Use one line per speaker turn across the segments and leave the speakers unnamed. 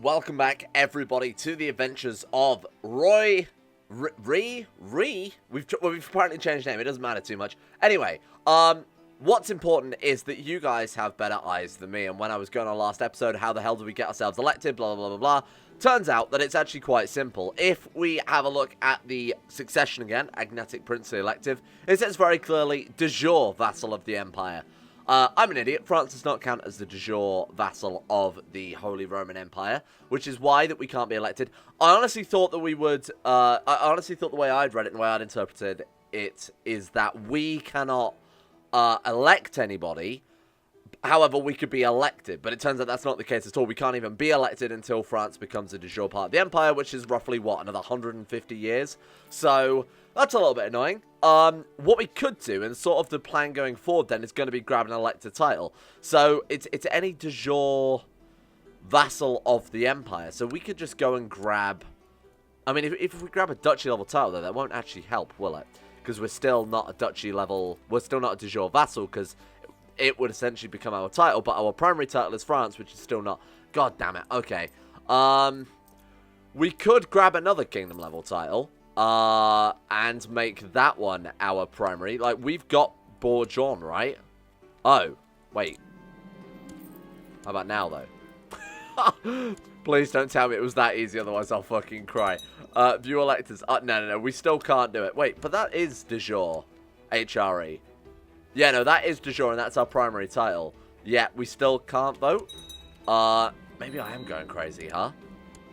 welcome back everybody to the adventures of Roy... We've apparently changed name, it doesn't matter too much. Anyway, what's important is that you guys have better eyes than me, and when I was going on last episode, how the hell do we get ourselves elected, blah, blah, blah, blah, blah. Turns out that it's actually quite simple. If we have a look at the succession again, agnatic princely elective, it says very clearly, de jure vassal of the empire. I'm an idiot. France does not count as the de jure vassal of the Holy Roman Empire, which is why that we can't be elected. I honestly thought that we would, I honestly thought the way I'd read it and the way I'd interpreted it is that we cannot elect anybody. However, we could be elected, but it turns out that's not the case at all. We can't even be elected until France becomes a de jure part of the empire, which is roughly, what, another 150 years? So, that's a little bit annoying. What we could do, and sort of the plan going forward then, is going to be grab an elected title. So, it's any de jure vassal of the empire. So, we could just go and grab... I mean, if we grab a duchy level title, though, that won't actually help, will it? Because we're still not a duchy level... We're still not a de jure vassal, because... it would essentially become our title, but our primary title is France, which is still not... God damn it. Okay. We could grab another kingdom level title, and make that one our primary. Like, we've got Bourgeon, right? Oh, wait. How about now, though? Please don't tell me it was that easy, otherwise I'll fucking cry. View electors. No, we still can't do it. Wait, but that is de jure. HRE. Yeah, no, that is de jure, and that's our primary title. Yeah, we still can't vote. Maybe I am going crazy, huh?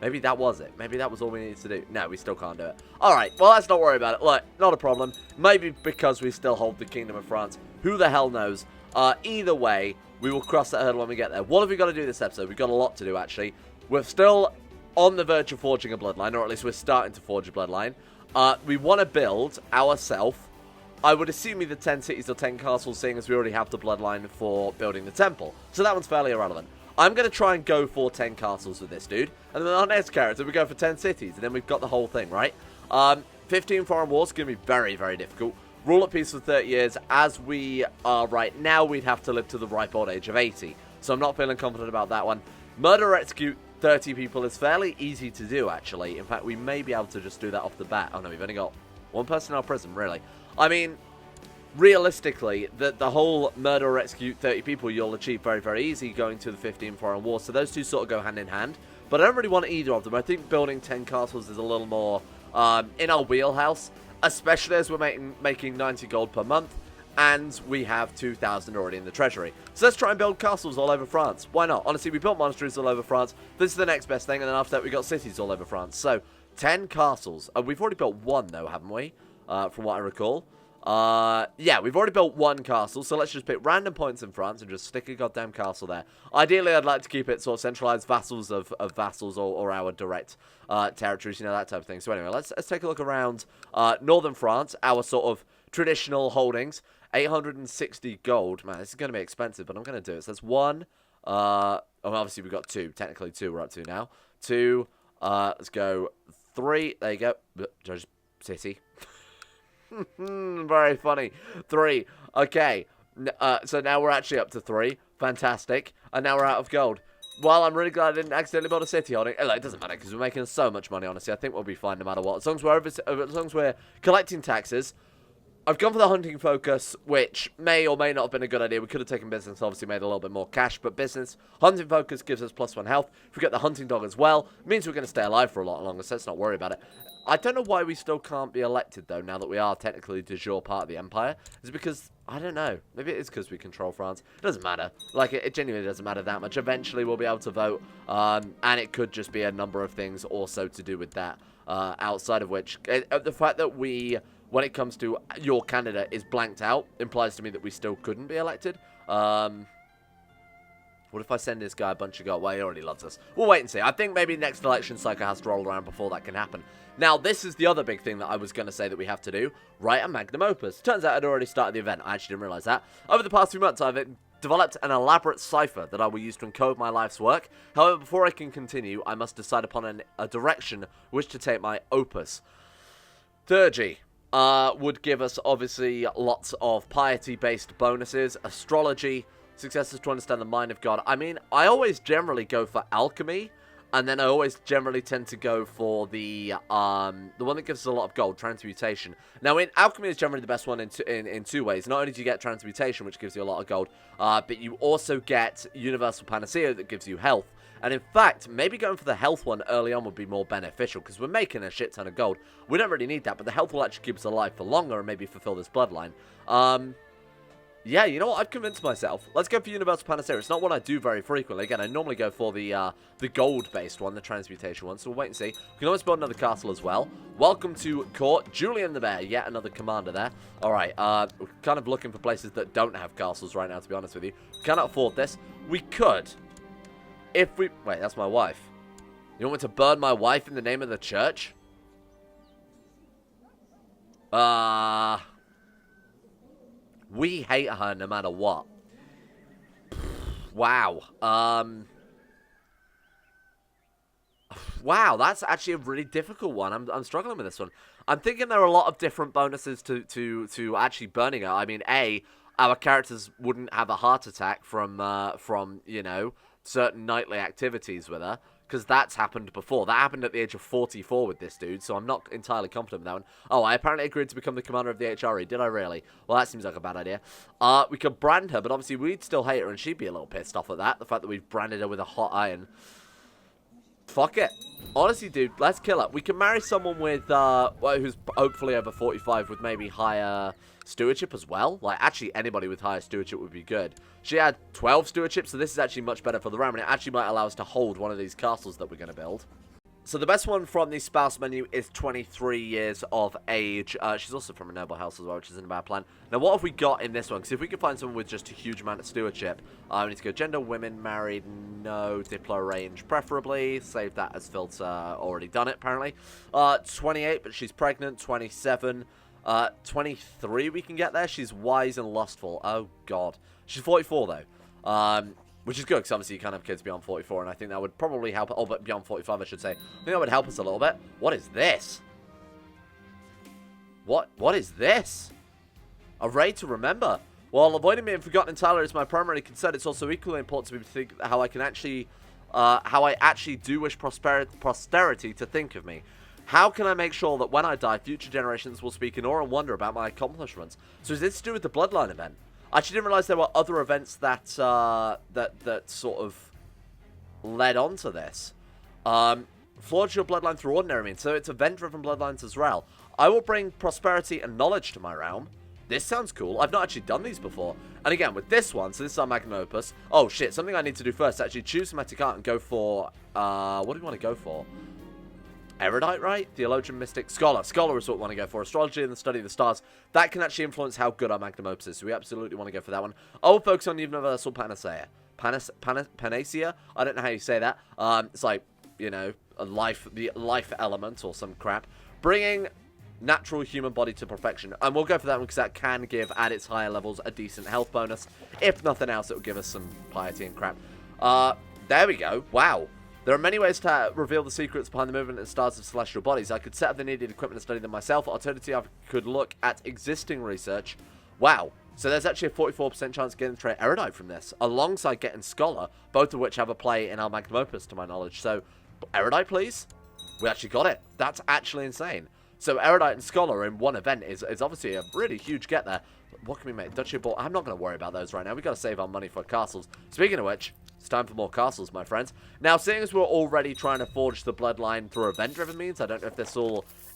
Maybe that was it. Maybe that was all we needed to do. No, we still can't do it. Alright, well, let's not worry about it. Look, not a problem. Maybe because we still hold the Kingdom of France. Who the hell knows? Either way, we will cross that hurdle when we get there. What have we got to do this episode? We've got a lot to do, actually. We're still on the verge of forging a bloodline, or at least we're starting to forge a bloodline. We want to build ourselves... I would assume either 10 cities or 10 castles, seeing as we already have the bloodline for building the temple. So that one's fairly irrelevant. I'm going to try and go for 10 castles with this dude. And then our next character, we go for 10 cities. And then we've got the whole thing, right? 15 foreign wars is going to be very, very difficult. Rule at peace for 30 years. As we are right now, we'd have to live to the ripe old age of 80. So I'm not feeling confident about that one. Murder or execute 30 people is fairly easy to do, actually. In fact, we may be able to just do that off the bat. Oh, no, we've only got one person in our prison, really. I mean, realistically, the whole murder or execute 30 people you'll achieve very, very easy going to the 15 foreign wars. So those two sort of go hand in hand. But I don't really want either of them. I think building 10 castles is a little more in our wheelhouse, especially as we're making 90 gold per month. And we have 2,000 already in the treasury. So let's try and build castles all over France. Why not? Honestly, we built monasteries all over France. This is the next best thing. And then after that, we got cities all over France. So 10 castles. We've already built one, though, haven't we? From what I recall. Yeah, we've already built one castle, so let's just pick random points in France and just stick a goddamn castle there. Ideally, I'd like to keep it sort of centralized vassals of vassals or our direct territories, you know, that type of thing. So anyway, let's take a look around northern France, our sort of traditional holdings. 860 gold. Man, this is going to be expensive, but I'm going to do it. So that's one. Obviously, we've got two. Technically, two we're up to now. Two. Let's go. Three. There you go. Just city. Very funny. 3. Okay. So now we're actually up to 3. Fantastic. And now we're out of gold. Well, I'm really glad I didn't accidentally build a city on it. It doesn't matter because we're making so much money, honestly. I think we'll be fine no matter what. As long as we're collecting taxes. I've gone for the hunting focus, which may or may not have been a good idea. We could have taken business, obviously made a little bit more cash, but business, hunting focus gives us +1 health. If we get the hunting dog as well, it means we're going to stay alive for a lot longer, so let's not worry about it. I don't know why we still can't be elected, though, now that we are technically de jure part of the empire. It's because, I don't know, maybe it is because we control France. It doesn't matter. Like, it genuinely doesn't matter that much. Eventually, we'll be able to vote, and it could just be a number of things also to do with that, outside of which, the fact that we... when it comes to your candidate is blanked out, implies to me that we still couldn't be elected. What if I send this guy a bunch of gold? Well, he already loves us. We'll wait and see. I think maybe next election cycle has to roll around before that can happen. Now, this is the other big thing that I was going to say that we have to do. Write a magnum opus. Turns out I'd already started the event. I actually didn't realize that. Over the past few months, I've developed an elaborate cipher that I will use to encode my life's work. However, before I can continue, I must decide upon a direction which to take my opus. Theurgy. Would give us, obviously, lots of piety-based bonuses. Astrology, successes to understand the mind of God. I mean, I always generally go for alchemy, And then I always generally tend to go for the one that gives us a lot of gold, transmutation. Now, in alchemy is generally the best one in two ways. Not only do you get transmutation, which gives you a lot of gold, but you also get universal panacea that gives you health. And in fact, maybe going for the health one early on would be more beneficial, because we're making a shit ton of gold. We don't really need that, but the health will actually keep us alive for longer and maybe fulfill this bloodline. Yeah, you know what? I've convinced myself. Let's go for Universal Panacea. It's not one I do very frequently. Again, I normally go for the gold-based one, the transmutation one. So we'll wait and see. We can always build another castle as well. Welcome to court. Julian the Bear. Yet another commander there. All right. We're kind of looking for places that don't have castles right now, to be honest with you. We cannot afford this. We could. If we... Wait, that's my wife. You want me to burn my wife in the name of the church? We hate her no matter what. Wow. Wow, that's actually a really difficult one. I'm struggling with this one. I'm thinking there are a lot of different bonuses to actually burning her. I mean, A, our characters wouldn't have a heart attack from you know, certain nightly activities with her. Because that's happened before. That happened at the age of 44 with this dude, so I'm not entirely confident with that one. Oh, I apparently agreed to become the commander of the HRE. Did I really? Well, that seems like a bad idea. We could brand her, but obviously we'd still hate her, and she'd be a little pissed off at that. The fact that we've branded her with a hot iron. Fuck it. Honestly, dude, let's kill her. We can marry someone with, well, who's hopefully over 45 with maybe higher stewardship as well. Like, actually, anybody with higher stewardship would be good. She had 12 stewardship, so this is actually much better for the realm, and it actually might allow us to hold one of these castles that we're going to build. So the best one from the spouse menu is 23 years of age. She's also from a noble house as well, which isn't a bad plan. Now, what have we got in this one? Because if we can find someone with just a huge amount of stewardship, we need to go gender, women, married, no, Diplo range, preferably. Save that as filter. Already done it, apparently. 28, but she's pregnant. 27. 23 we can get there. She's wise and lustful. Oh, God. She's 44, though. Which is good, because obviously you can't have kids beyond 44, and I think that would probably help... Oh, but beyond 45, I should say. I think that would help us a little bit. What is this? What is this? A raid to remember. While avoiding being forgotten entirely is my primary concern, it's also equally important to me to think how I can actually... how I actually do wish posterity to think of me. How can I make sure that when I die, future generations will speak in awe and wonder about my accomplishments? So is this to do with the Bloodline event? I actually didn't realize there were other events that that sort of led on to this. Forge your bloodline through ordinary means, so it's event-driven bloodlines as well. I will bring prosperity and knowledge to my realm. This sounds cool. I've not actually done these before. And again, with this one, so this is our magnum opus. Oh shit, something I need to do first, actually choose thematic art and go for, what do we want to go for? Erudite, right? Theologian, mystic, scholar. Scholar is what we want to go for. Astrology and the study of the stars. That can actually influence how good our magnum opus is. So we absolutely want to go for that one. I will focus on universal panacea. Panacea? I don't know how you say that. It's like, you know, the life element or some crap. Bringing natural human body to perfection. And we'll go for that one because that can give, at its higher levels, a decent health bonus. If nothing else, it will give us some piety and crap. There we go. Wow. There are many ways to reveal the secrets behind the movement and stars of celestial bodies. I could set up the needed equipment and study them myself. Alternatively, I could look at existing research. Wow. So there's actually a 44% chance of getting the trait Erudite from this, alongside getting Scholar, both of which have a play in our magnum opus, to my knowledge. So, Erudite, please? We actually got it. That's actually insane. So, Erudite and Scholar in one event is obviously a really huge get there. What can we make? Duchy of Ball. I'm not going to worry about those right now. We've got to save our money for castles. Speaking of which, it's time for more castles, my friends. Now, seeing as we're already trying to forge the bloodline through event-driven means, I don't know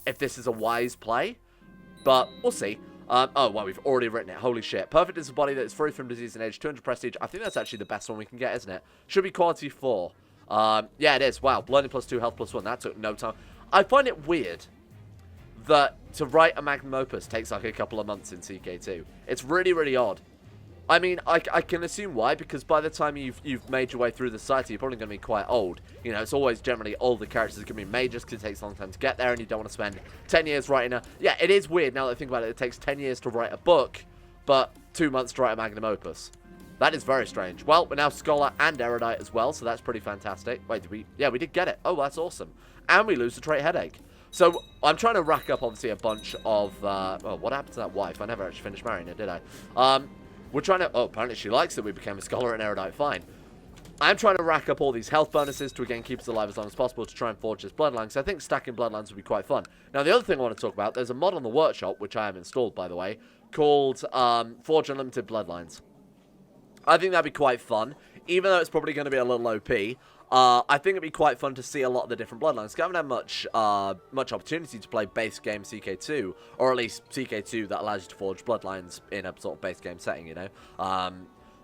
if this is a wise play, but we'll see. Oh, well, we've already written it. Holy shit. Perfect is a body that is free from disease and age. 200 prestige. I think that's actually the best one we can get, isn't it? Should be quality 4. Yeah, it is. Wow. Learning +2, health +1. That took no time. I find it weird that to write a magnum opus takes like a couple of months in CK2. It's really, really odd. I mean, I can assume why, because by the time you've made your way through the society, you're probably going to be quite old. You know, it's always generally older characters that can be made just because it takes a long time to get there, and you don't want to spend 10 years writing a... Yeah, it is weird now that I think about it. It takes 10 years to write a book, but 2 months to write a magnum opus. That is very strange. Well, we're now Scholar and Erudite as well, so that's pretty fantastic. Wait, did we... Yeah, we did get it. Oh, that's awesome. And we lose the trait Headache. So, I'm trying to rack up, obviously, a bunch of... oh, what happened to that wife? I never actually finished marrying her, did I? We're trying to... Oh, apparently she likes that we became a Scholar and Erudite. Fine. I'm trying to rack up all these health bonuses to, again, keep us alive as long as possible to try and forge this Bloodline, so I think stacking Bloodlines would be quite fun. Now, the other thing I want to talk about, there's a mod on the workshop, which I have installed, by the way, called Forge Unlimited Bloodlines. I think that'd be quite fun, even though it's probably going to be a little OP. I think it'd be quite fun to see a lot of the different Bloodlines. I haven't had much opportunity to play base game CK2, or at least CK2 that allows you to forge Bloodlines in a sort of base game setting, you know.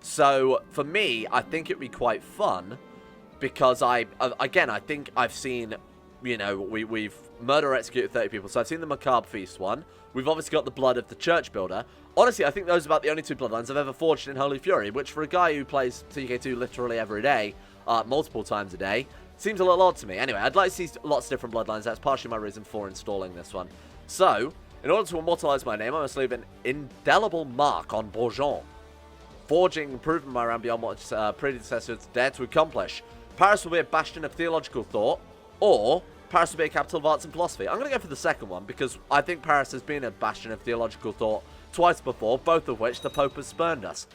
So, for me, I think it'd be quite fun, because again, I think I've seen, you know, we've murder or executed 30 people, so I've seen the Macabre Feast one. We've obviously got the Blood of the Church Builder. Honestly, I think those are about the only 2 Bloodlines I've ever forged in Holy Fury, which for a guy who plays CK2 literally every day, multiple times a day, seems a little odd to me. Anyway, I'd like to see lots of different Bloodlines. That's partially my reason for installing this one. So, in order to immortalize my name, I must leave an indelible mark on Bourgeon, forging and proving my realm beyond what predecessors dared to accomplish. Paris will be a bastion of theological thought, or Paris will be a capital of arts and philosophy. I'm going to go for the second one, because I think Paris has been a bastion of theological thought twice before, both of which the Pope has spurned us.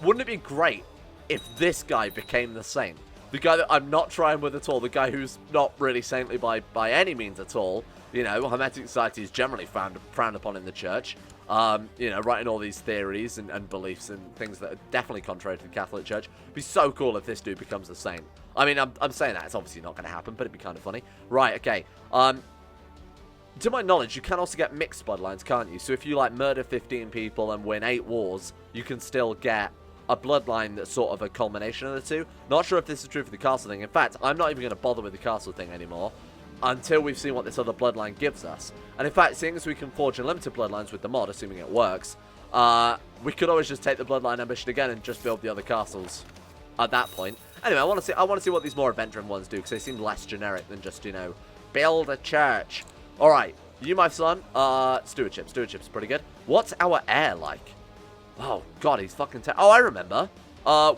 Wouldn't it be great if this guy became the saint? The guy that I'm not trying with at all, the guy who's not really saintly by any means at all. You know, Hermetic Society is generally frowned upon in the church. You know, writing all these theories and beliefs and things that are definitely contrary to the Catholic Church. It'd be so cool if this dude becomes the saint. I mean, I'm saying that. It's obviously not going to happen, but it'd be kind of funny. Right, okay. To my knowledge, you can also get mixed bloodlines, can't you? So if you, like, murder 15 people and win 8 wars, you can still get a bloodline that's sort of a culmination of the two. Not sure if this is true for the castle thing. In fact, I'm not even going to bother with the castle thing anymore until we've seen what this other bloodline gives us. And in fact, seeing as we can forge unlimited bloodlines with the mod, assuming it works, we could always just take the bloodline ambition again and just build the other castles at that point. Anyway, I want to see what these more event-driven ones do, because they seem less generic than just, you know, build a church. All right, you, my son, stewardship. Stewardship's pretty good. What's our heir like? Oh, God, he's fucking oh, I remember.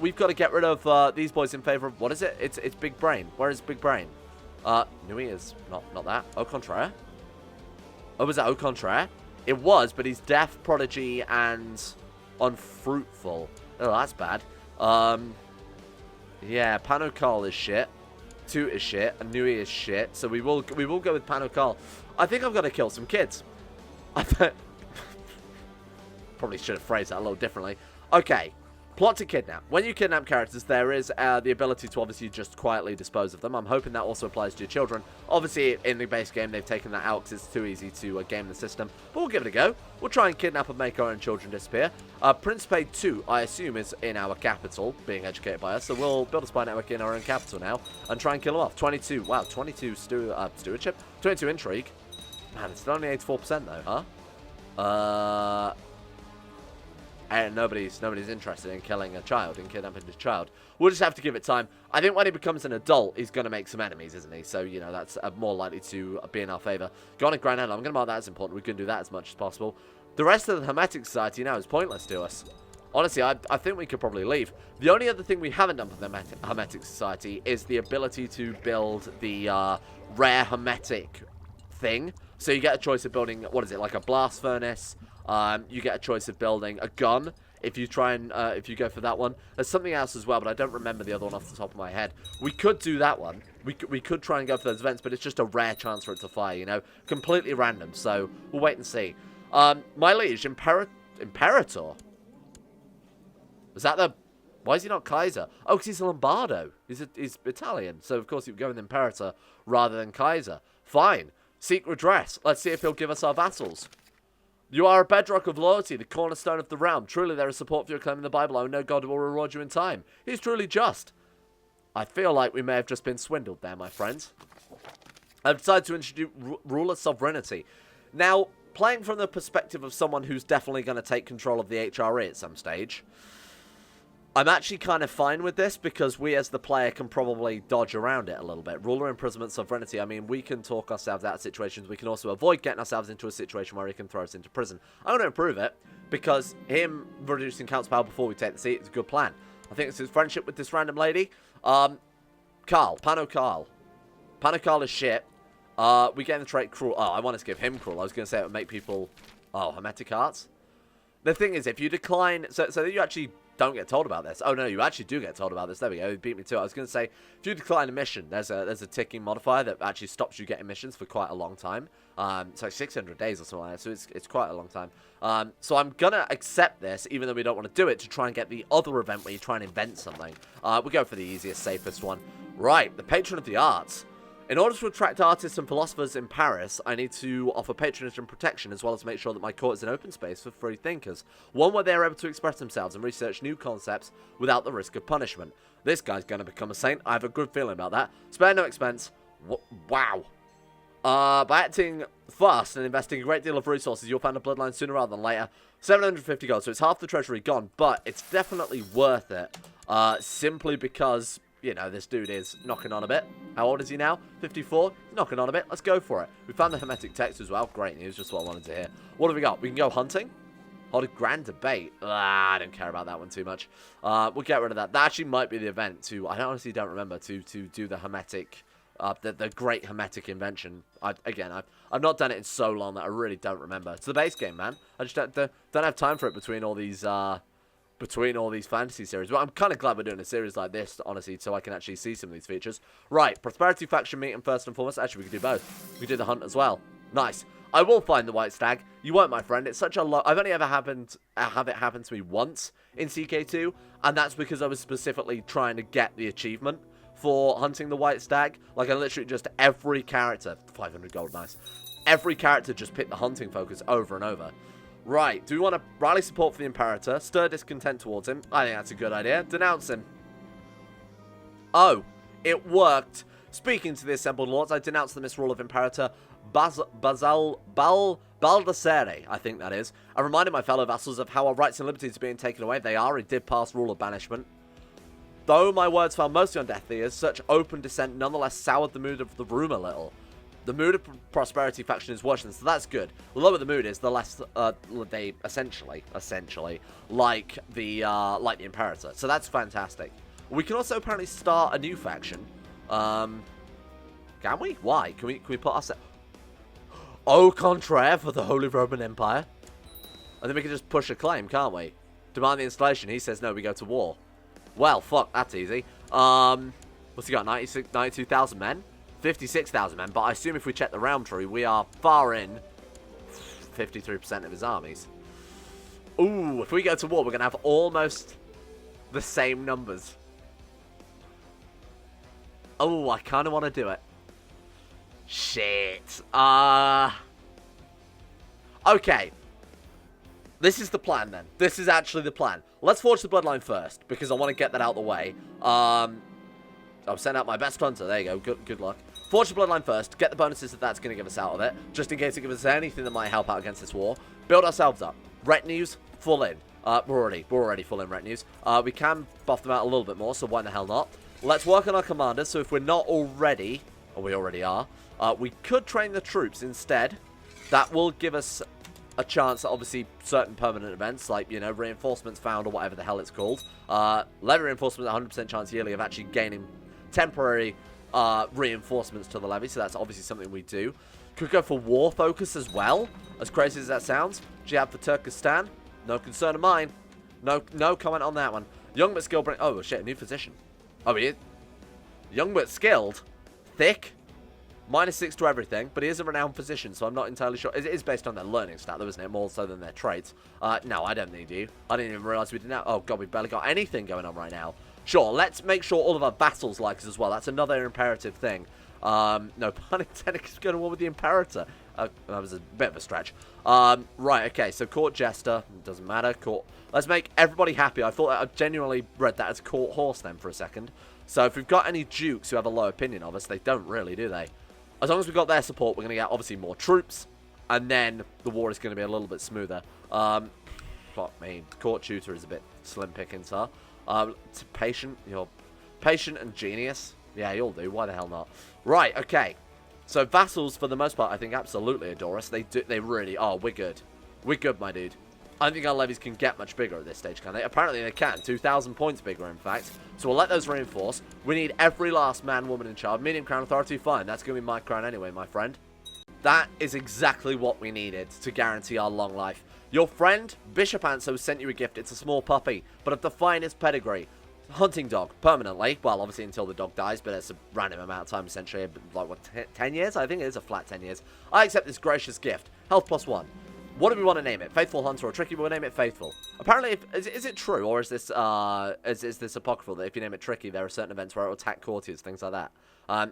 We've got to get rid of these boys in favor of, what is it? It's Big Brain. Where is Big Brain? Nui is not that. Au contraire. Oh, was that au contraire? It was, but he's deaf, prodigy, and unfruitful. Oh, that's bad. Yeah, Pano Karl is shit. Toot is shit, and Nui is shit. So we will go with Pano Karl. I think I've got to kill some kids. I bet. Probably should have phrased that a little differently. Okay. Plot to kidnap. When you kidnap characters, there is the ability to obviously just quietly dispose of them. I'm hoping that also applies to your children. Obviously, in the base game, they've taken that out because it's too easy to game the system. But we'll give it a go. We'll try and kidnap and make our own children disappear. Principe 2, I assume, is in our capital, being educated by us. So we'll build a spy network in our own capital now and try and kill them off. 22. Wow, 22 stewardship. 22 intrigue. Man, it's only 84% though, huh? And nobody's interested in killing a child, in kidnapping a child. We'll just have to give it time. I think when he becomes an adult, he's going to make some enemies, isn't he? So, you know, that's more likely to be in our favour. Gothic Grand Admiral, I'm going to mark that as important. We can do that as much as possible. The rest of the Hermetic Society now is pointless to us. Honestly, I think we could probably leave. The only other thing we haven't done for the Hermetic Society is the ability to build the rare Hermetic thing. So you get a choice of building, what is it, like a blast furnace. You get a choice of building a gun if you try and if you go for that one. There's something else as well, but I don't remember the other one off the top of my head. We could do that one. We could try and go for those events, but it's just a rare chance for it to fire, you know, completely random. So we'll wait and see. My liege, Imperator. Is that the? Why is he not Kaiser? Oh, because he's a Lombardo. He's Italian, so of course he would go with Imperator rather than Kaiser. Fine. Seek redress. Let's see if he'll give us our vassals. You are a bedrock of loyalty, the cornerstone of the realm. Truly there is support for your claim in the Bible. I know God will reward you in time. He is truly just. I feel like we may have just been swindled there, my friends. I've decided to introduce ruler sovereignty. Now, playing from the perspective of someone who's definitely going to take control of the HRE at some stage, I'm actually kind of fine with this because we as the player can probably dodge around it a little bit. Ruler imprisonment sovereignty, I mean, we can talk ourselves out of situations. We can also avoid getting ourselves into a situation where he can throw us into prison. I'm going to improve it because him reducing Count's power before we take the seat is a good plan. I think it's his friendship with this random lady. Karl, Pano Karl. Pano Karl is shit. We get the trait cruel. Oh, I wanted to give him cruel. I was going to say it would make people... Oh, Hermetic Arts. The thing is, if you decline... So that you actually don't get told about this. Oh, no, you actually do get told about this. There we go. You beat me to it. I was going to say, if you decline a mission, there's a ticking modifier that actually stops you getting missions for quite a long time. It's like 600 days or something like that, so it's quite a long time. So I'm going to accept this, even though we don't want to do it, to try and get the other event where you try and invent something. We'll go for the easiest, safest one. Right, the Patron of the Arts. In order to attract artists and philosophers in Paris, I need to offer patronage and protection, as well as make sure that my court is an open space for free thinkers. One where they are able to express themselves and research new concepts without the risk of punishment. This guy's going to become a saint. I have a good feeling about that. Spare no expense. Wow. By acting fast and investing a great deal of resources, you'll find a bloodline sooner rather than later. 750 gold, so it's half the treasury gone, but it's definitely worth it. Simply because... you know, this dude is knocking on a bit. How old is he now? 54? He's knocking on a bit. Let's go for it. We found the hermetic text as well. Great news. Just what I wanted to hear. What have we got? We can go hunting. Hold a grand debate. I don't care about that one too much. We'll get rid of that. That actually might be the event to... I honestly don't remember to do the hermetic... the great hermetic invention. I've not done it in so long that I really don't remember. It's the base game, man. I just don't have time for it between all these fantasy series. But I'm kind of glad we're doing a series like this, honestly, so I can actually see some of these features. Right, Prosperity Faction meeting first and foremost. Actually, we could do both. We could do the hunt as well. Nice. I will find the White Stag. You won't, my friend. It's such a lot. I've only ever have it happen to me once in CK2, and that's because I was specifically trying to get the achievement for hunting the White Stag. Like, I literally just every character, 500 gold, nice. Every character just picked the hunting focus over and over. Right, do we want to rally support for the Imperator? Stir discontent towards him. I think that's a good idea. Denounce him. Oh, it worked. Speaking to the assembled lords, I denounce the misrule of Imperator Baldacere, I think that is. I reminded my fellow vassals of how our rights and liberties are being taken away. They are. He did pass rule of banishment. Though my words fell mostly on deaf ears, such open dissent nonetheless soured the mood of the room a little. The mood of Prosperity Faction is worse, so that's good. The lower the mood is, the less they essentially like the Imperator. So that's fantastic. We can also apparently start a new faction. Can we? Why? Can we put us? Au contraire for the Holy Roman Empire. And then we can just push a claim, can't we? Demand the installation. He says no. We go to war. Well, fuck. That's easy. What's he got? 92,000 men. 56,000 men, but I assume if we check the realm tree, we are far in 53% of his armies. Ooh, if we go to war, we're going to have almost the same numbers. Oh, I kind of want to do it. Shit. Okay. This is the plan, then. This is actually the plan. Let's forge the bloodline first, because I want to get that out of the way. I'll send out my best hunter. There you go. Good luck. Forge the bloodline first. Get the bonuses that that's going to give us out of it. Just in case it gives us anything that might help out against this war. Build ourselves up. Retinues, full in. We're already full in retinues. We can buff them out a little bit more, so why the hell not? Let's work on our commanders. So if we're not already, or we already are, we could train the troops instead. That will give us a chance at obviously certain permanent events, like, you know, reinforcements found or whatever the hell it's called. Levy reinforcements, 100% chance yearly of actually gaining temporary reinforcements to the levy, so that's obviously something we do. Could go for war focus as well, as crazy as that sounds. Jihad for Turkestan, no concern of mine. No comment on that one. Young but skilled, oh shit, a new physician. Oh, he is young but skilled, thick, -6 to everything, but he is a renowned physician, so I'm not entirely sure. It is based on their learning stat, though, isn't it? More so than their traits. No, I don't need you. I didn't even realize we didn't have... Oh, God, we've barely got anything going on right now. Sure, let's make sure all of our vassals like us as well. That's another imperative thing. No pun intended, because going to war with the Imperator. That was a bit of a stretch. Right, okay, so court jester. Doesn't matter. Court. Let's make everybody happy. I thought I genuinely read that as court horse then for a second. So if we've got any dukes who have a low opinion of us, they don't really, do they? As long as we've got their support, we're going to get, obviously, more troops. And then the war is going to be a little bit smoother. Fuck me. Court tutor is a bit slim pickings, huh? Patient. You're patient and genius. Yeah, you'll do. Why the hell not? Right, okay. So vassals, for the most part, I think absolutely adore us. They really are. We're good. We're good, my dude. I don't think our levies can get much bigger at this stage, can they? Apparently they can. 2,000 points bigger, in fact. So we'll let those reinforce. We need every last man, woman, and child. Medium crown authority, fine. That's going to be my crown anyway, my friend. That is exactly what we needed to guarantee our long life. Your friend, Bishop Anso, sent you a gift. It's a small puppy, but of the finest pedigree. Hunting dog, permanently. Well, obviously until the dog dies, but it's a random amount of time, essentially. Like, what, 10 years? I think it is a flat 10 years. I accept this gracious gift. Health +1. What do we want to name it? Faithful Hunter or Tricky? We'll name it Faithful. Apparently, is it true, or is this apocryphal that if you name it Tricky, there are certain events where it will attack courtiers, things like that?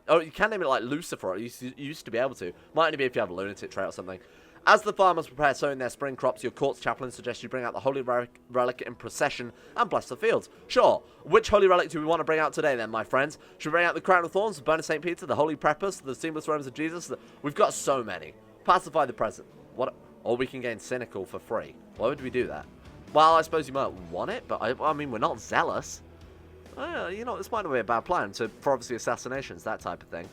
Oh, you can name it like Lucifer. You used to be able to. Might only be if you have a lunatic trait or something. As the farmers prepare sowing their spring crops, your court's chaplain suggests you bring out the holy relic in procession and bless the fields. Sure. Which holy relic do we want to bring out today then, my friends? Should we bring out the crown of thorns, the bone of St. Peter, the holy preppers, the seamless robes of Jesus? We've got so many. Pacify the present. What? Or we can gain cynical for free. Why would we do that? Well, I suppose you might want it, but I mean, we're not zealous. You know, this might not be a bad plan for obviously assassinations, that type of thing.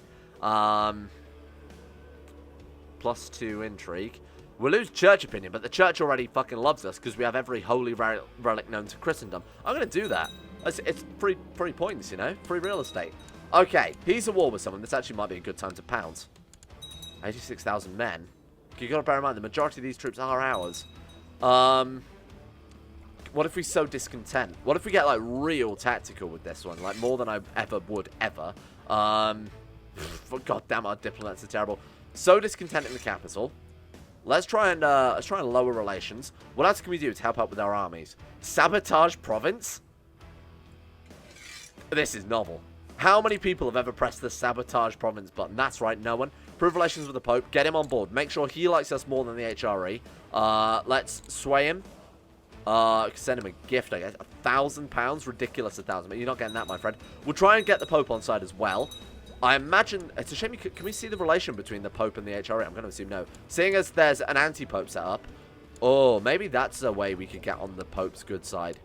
+2 intrigue. We'll lose church opinion, but the church already fucking loves us because we have every holy relic known to Christendom. I'm going to do that. It's free points, you know? Free real estate. Okay, he's at war with someone. This actually might be a good time to pounce. 86,000 men. You got to bear in mind, the majority of these troops are ours. What if we sow discontent? What if we get, like, real tactical with this one? Like, more than I ever would, ever. God damn, our diplomats are terrible. Sow discontent in the capital. Let's try and lower relations. What else can we do to help out with our armies? Sabotage province? This is novel. How many people have ever pressed the sabotage province button? That's right, no one. Prove relations with the Pope. Get him on board. Make sure he likes us more than the HRE. Let's sway him. Send him a gift, I guess. £1,000? Ridiculous, 1,000. But you're not getting that, my friend. We'll try and get the Pope on side as well. I imagine... It's a shame can we see the relation between the Pope and the HRE? I'm going to assume no. Seeing as there's an anti-Pope set up. Oh, maybe that's a way we could get on the Pope's good side.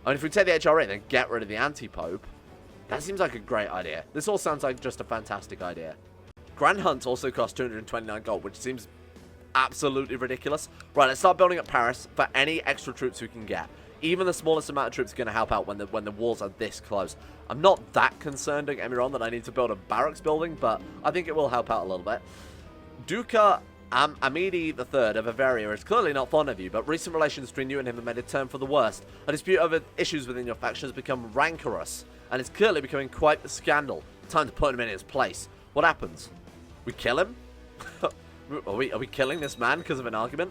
I mean, if we take the HRE and then get rid of the anti-Pope, that seems like a great idea. This all sounds like just a fantastic idea. Grand Hunt also costs 229 gold, which seems absolutely ridiculous. Right, let's start building up Paris for any extra troops we can get. Even the smallest amount of troops are going to help out when the walls are this close. I'm not that concerned, don't get me wrong, that I need to build a barracks building, but I think it will help out a little bit. Duca Amidi III of Bavaria is clearly not fond of you, but recent relations between you and him have made a turn for the worst. A dispute over issues within your faction has become rancorous, and it's clearly becoming quite the scandal. Time to put him in his place. What happens? We kill him? Are we killing this man because of an argument?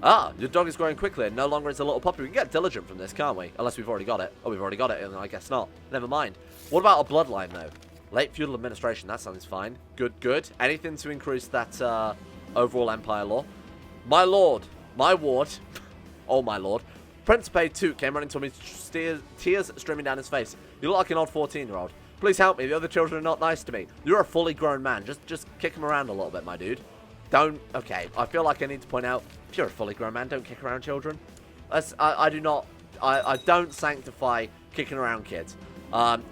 Ah, your dog is growing quickly and no longer is a little puppy. We can get diligent from this, can't we? Unless we've already got it. Oh, we've already got it, and I guess not. Never mind. What about a bloodline, though? Late feudal administration, that sounds fine. Good, good. Anything to increase that overall empire law? My lord, my ward, oh my lord. Principe 2 came running to me, tears streaming down his face. You look like an odd 14-year-old. Please help me, the other children are not nice to me. You're a fully grown man. Just kick him around a little bit, my dude. Don't... Okay, I feel like I need to point out, if you're a fully grown man, don't kick around children. I do not... I don't sanctify kicking around kids.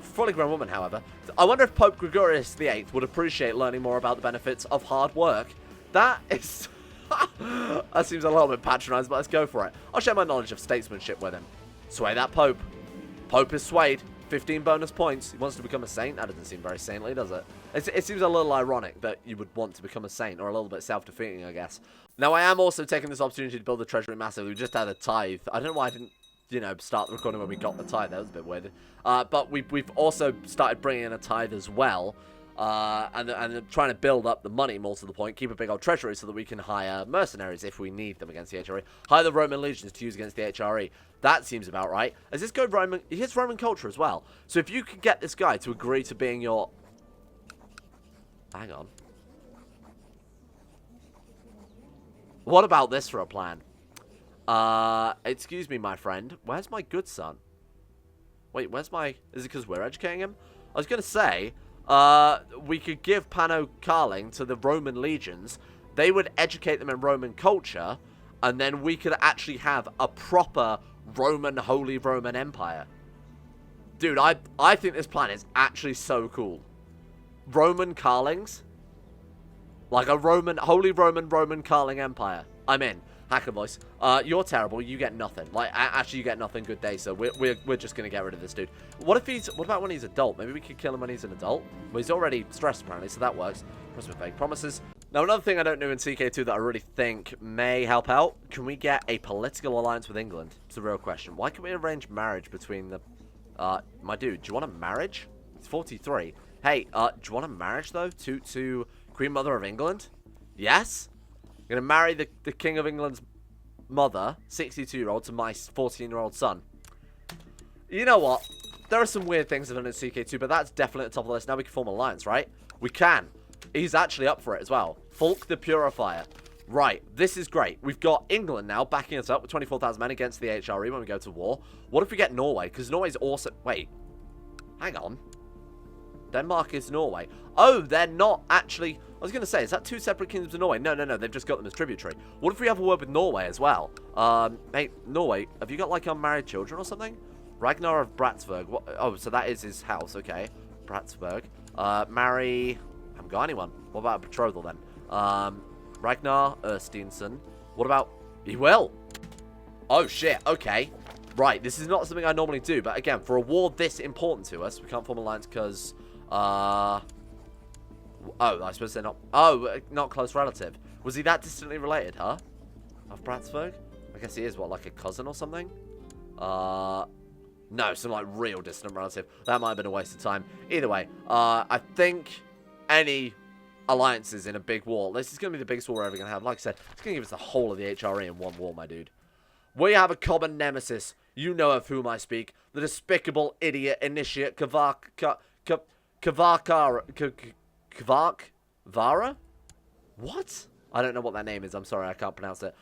Fully grown woman, however. I wonder if Pope Gregorius VIII would appreciate learning more about the benefits of hard work. That is... that seems a little bit patronized, but let's go for it. I'll share my knowledge of statesmanship with him. Sway that Pope. Pope is swayed. 15 bonus points. He wants to become a saint. That doesn't seem very saintly, does it? It seems a little ironic that you would want to become a saint, or a little bit self-defeating, I guess. Now, I am also taking this opportunity to build the treasury massively. We just had a tithe. I don't know why I didn't, you know, start the recording when we got the tithe. That was a bit weird. But we've also started bringing in a tithe as well. And trying to build up the money, more to the point. Keep a big old treasury so that we can hire mercenaries if we need them against the HRE. Hire the Roman legions to use against the HRE. That seems about right. Has this good Roman... He has Roman culture as well. So if you could get this guy to agree to being your... Hang on. What about this for a plan? Excuse me, my friend. Where's my good son? Wait, where's my... Is it because we're educating him? I was going to say... we could give Baguette Karling to the Roman legions. They would educate them in Roman culture, and then we could actually have a proper Roman, Holy Roman Empire. Dude, I think this plan is actually so cool. Roman Karlings? Like a Roman, Holy Roman Karling Empire. I'm in. Hacker voice. You're terrible. You get nothing. Like, actually, you get nothing. Good day. So we're just gonna get rid of this dude. What about when he's adult? Maybe we could kill him when he's an adult. Well, he's already stressed apparently, so that works. Promise with vague promises. Now, another thing I don't know in CK2 that I really think may help out, can we get a political alliance with England? It's a real question. Why can't we arrange marriage between the... my dude, do you want a marriage? It's 43. Hey, do you want a marriage, though, to Queen Mother of England? Yes? I'm going to marry the King of England's mother, 62-year-old, to my 14-year-old son. You know what? There are some weird things I've done in CK2, but that's definitely at the top of the list. Now we can form an alliance, right? We can. He's actually up for it as well. Fulk the Purifier. Right, this is great. We've got England now backing us up with 24,000 men against the HRE when we go to war. What if we get Norway? Because Norway's also... Wait. Hang on. Denmark is Norway. Oh, they're not actually... I was going to say, is that two separate kingdoms of Norway? No, no, no. They've just got them as tributary. What if we have a word with Norway as well? Hey, Norway, have you got, like, unmarried children or something? Ragnar of Bratsburg. What? Oh, so that is his house. Okay. Bratsburg. Marry... I haven't got anyone. What about a betrothal then? Ragnar Ersteinsen. What about... He will. Oh, shit. Okay. Right. This is not something I normally do. But again, for a war this important to us, we can't form an alliance because... Oh, I suppose they're not... Oh, not close relative. Was he that distantly related, huh? Of Bratsburg? I guess he is, what, like a cousin or something? No, some, like, real distant relative. That might have been a waste of time. Either way, I think... any alliances in a big war. This is going to be the biggest war we're ever going to have. Like I said, it's going to give us the whole of the HRE in one war, my dude. We have a common nemesis. You know of whom I speak. The despicable idiot initiate Kvarkvara? What? I don't know what that name is. I'm sorry, I can't pronounce it.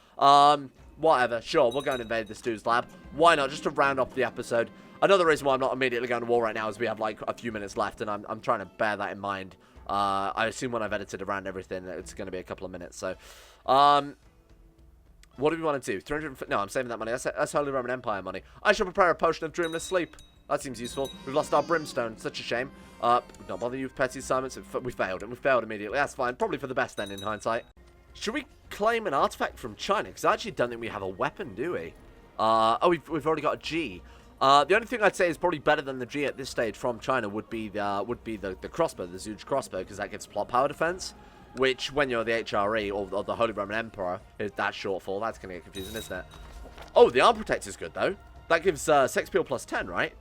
Whatever. Sure, we'll go and invade this dude's lab. Why not? Just to round off the episode. Another reason why I'm not immediately going to war right now is we have, like, a few minutes left, and I'm trying to bear that in mind. I assume when I've edited around everything, it's going to be a couple of minutes. So, what do we want to do? 300... No, I'm saving that money. That's Holy Roman Empire money. I shall prepare a potion of dreamless sleep. That seems useful. We've lost our brimstone. Such a shame. Not bother you with petty assignments. We failed, and we failed immediately. That's fine. Probably for the best then, in hindsight. Should we claim an artifact from China? Because I actually don't think we have a weapon, do we? Oh, we've already got a G. The only thing I'd say is probably better than the G at this stage from China would be the crossbow, the Zhuge crossbow, because that gives plot power defense, which when you're the HRE or the Holy Roman Emperor, is that shortfall. That's going to get confusing, isn't it? Oh, the arm protector is good though. That gives sex appeal plus 10, right?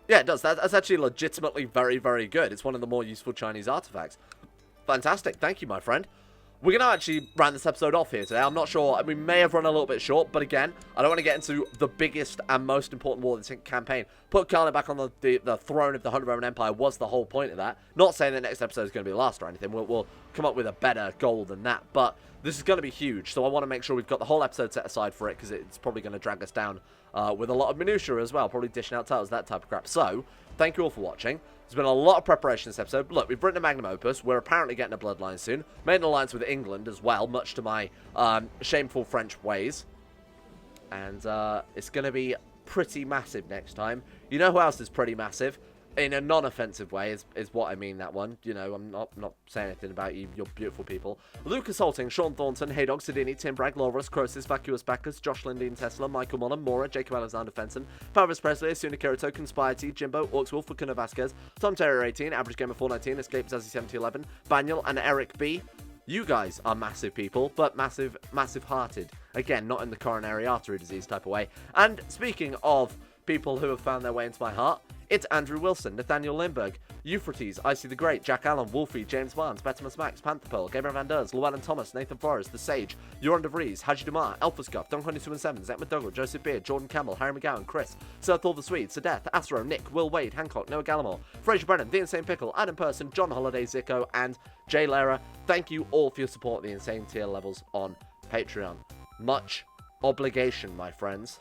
Yeah, it does. That's actually legitimately very, very good. It's one of the more useful Chinese artifacts. Fantastic. Thank you, my friend. We're going to actually round this episode off here today. I'm not sure. We may have run a little bit short, but again, I don't want to get into the biggest and most important war of this campaign. Put Karl back on the throne of the Holy Roman Empire was the whole point of that. Not saying the next episode is going to be the last or anything. We'll come up with a better goal than that, but this is going to be huge, so I want to make sure we've got the whole episode set aside for it, because it's probably going to drag us down with a lot of minutiae as well, probably dishing out titles, that type of crap. So, thank you all for watching. There's been a lot of preparation this episode. Look, we've written a magnum opus. We're apparently getting a Bloodline soon. Made an alliance with England as well, much to my shameful French ways. And it's going to be pretty massive next time. You know who else is pretty massive? In a non-offensive way is what I mean, that one. You know, I'm not saying anything about you, you're beautiful people. Lucas Holting, Sean Thornton, Haydog, Sidini, Tim Bragg, Laurus, Croesus, Vacuous Bacchus, Josh Lindeen, Tesla, Michael Mullen, Mora, Jacob Alexander Fenton, Pavis Presley, Asuna Kirito, Conspirity, Jimbo, Orcswolf, Fakuna Vasquez, Tom Terrier 18, Average Gamer 419, Escape Zazzy 7011, Baniel, and Eric B. You guys are massive people, but massive-hearted. Again, not in the coronary artery disease type of way. And speaking of people who have found their way into my heart, it's Andrew Wilson, Nathaniel Lindbergh, Euphrates, Icy the Great, Jack Allen, Wolfie, James Barnes, Betimus Max, Panther Pearl, Gabriel Van Ders, Llewellyn Thomas, Nathan Flores, The Sage, Joran De Vries, Haji Dumar, Alpha Scuff, Don 2217, Zach McDougall, Joseph Beard, Jordan Campbell, Harry McGowan, Chris, Sir Thor the Swede, Sadeth, Astro, Nick, Will Wade, Hancock, Noah Gallimore, Fraser Brennan, The Insane Pickle, Adam Person, John Holiday, Zico, and Jay Lera. Thank you all for your support at the insane tier levels on Patreon. Much obligation, my friends.